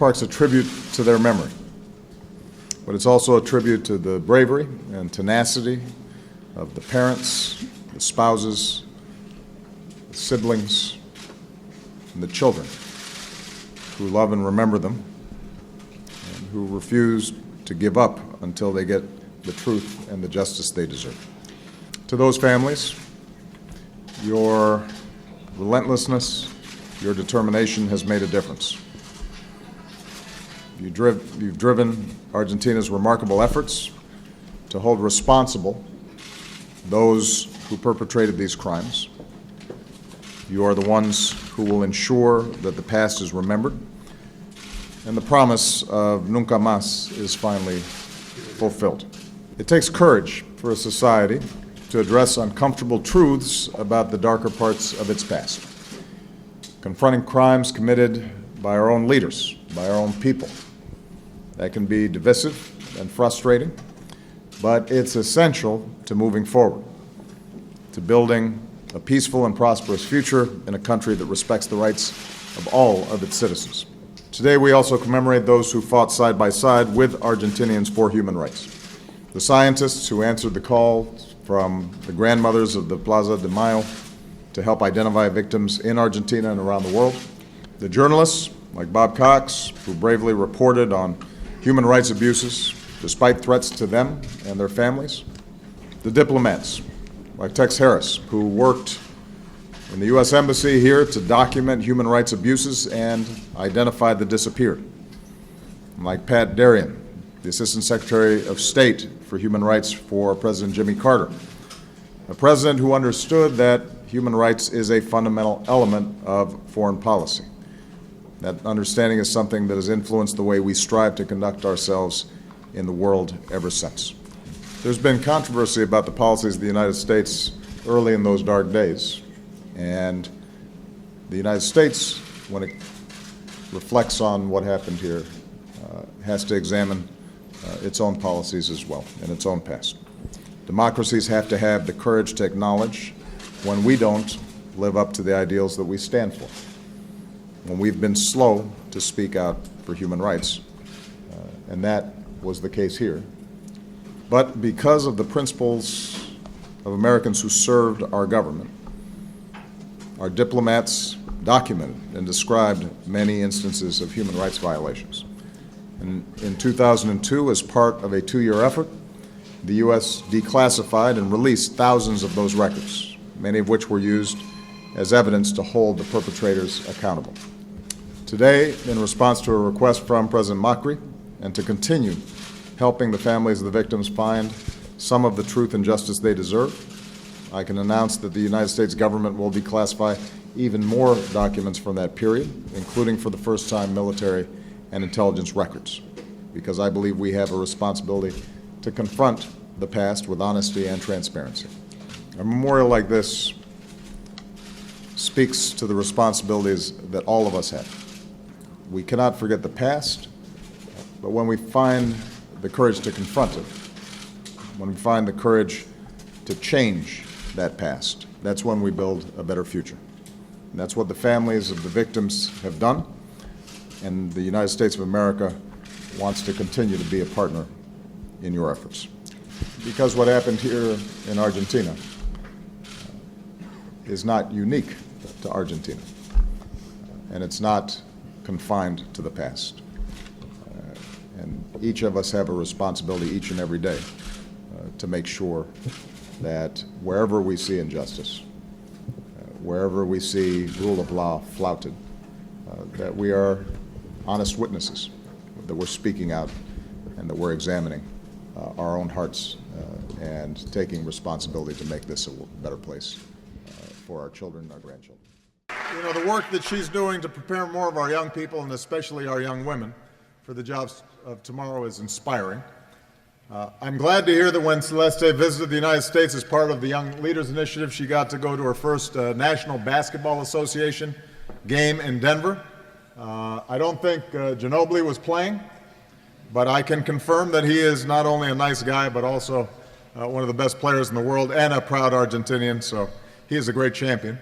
park's a tribute to their memory, but it's also a tribute to the bravery and tenacity of the parents, the spouses, the siblings, and the children who love and remember them and who refuse to give up until they get the truth and the justice they deserve. To those families, your relentlessness, your determination has made a difference. You've driven Argentina's remarkable efforts to hold responsible those who perpetrated these crimes. You are the ones who will ensure that the past is remembered and the promise of nunca más is finally fulfilled. It takes courage for a society to address uncomfortable truths about the darker parts of its past. Confronting crimes committed by our own leaders, by our own people. That can be divisive and frustrating, but it's essential to moving forward, to building a peaceful and prosperous future in a country that respects the rights of all of its citizens. Today we also commemorate those who fought side by side with Argentinians for human rights. The scientists who answered the call from the grandmothers of the Plaza de Mayo to help identify victims in Argentina and around the world. The journalists, like Bob Cox, who bravely reported on human rights abuses despite threats to them and their families. The diplomats, like Tex Harris, who worked in the U.S. Embassy here to document human rights abuses and identify the disappeared. Like Pat Darien, the Assistant Secretary of State for Human Rights for President Jimmy Carter, a president who understood that human rights is a fundamental element of foreign policy. That understanding is something that has influenced the way we strive to conduct ourselves in the world ever since. There's been controversy about the policies of the United States early in those dark days, and the United States, when it reflects on what happened here, has to examine its own policies as well and its own past. Democracies have to have the courage to acknowledge when we don't live up to the ideals that we stand for, when we've been slow to speak out for human rights, and that was the case here. But because of the principles of Americans who served our government, our diplomats documented and described many instances of human rights violations. And in 2002, as part of a 2-year effort, the U.S. declassified and released thousands of those records, many of which were used as evidence to hold the perpetrators accountable. Today, in response to a request from President Macri, and to continue helping the families of the victims find some of the truth and justice they deserve, I can announce that the United States government will declassify even more documents from that period, including for the first time military and intelligence records, because I believe we have a responsibility to confront the past with honesty and transparency. A memorial like this speaks to the responsibilities that all of us have. We cannot forget the past, but when we find the courage to confront it, when we find the courage to change that past, that's when we build a better future. And that's what the families of the victims have done, and the United States of America wants to continue to be a partner in your efforts. Because what happened here in Argentina is not unique to Argentina, and it's not confined to the past. And each of us have a responsibility each and every day to make sure that wherever we see injustice, wherever we see rule of law flouted, that we are honest witnesses, that we're speaking out, and that we're examining our own hearts and taking responsibility to make this a better place for our children and our grandchildren. You know, the work that she's doing to prepare more of our young people, and especially our young women, for the jobs of tomorrow is inspiring. I'm glad to hear that when Celeste visited the United States as part of the Young Leaders Initiative, she got to go to her first National Basketball Association game in Denver. I don't think Ginobili was playing, but I can confirm that he is not only a nice guy, but also one of the best players in the world and a proud Argentinian, so he is a great champion.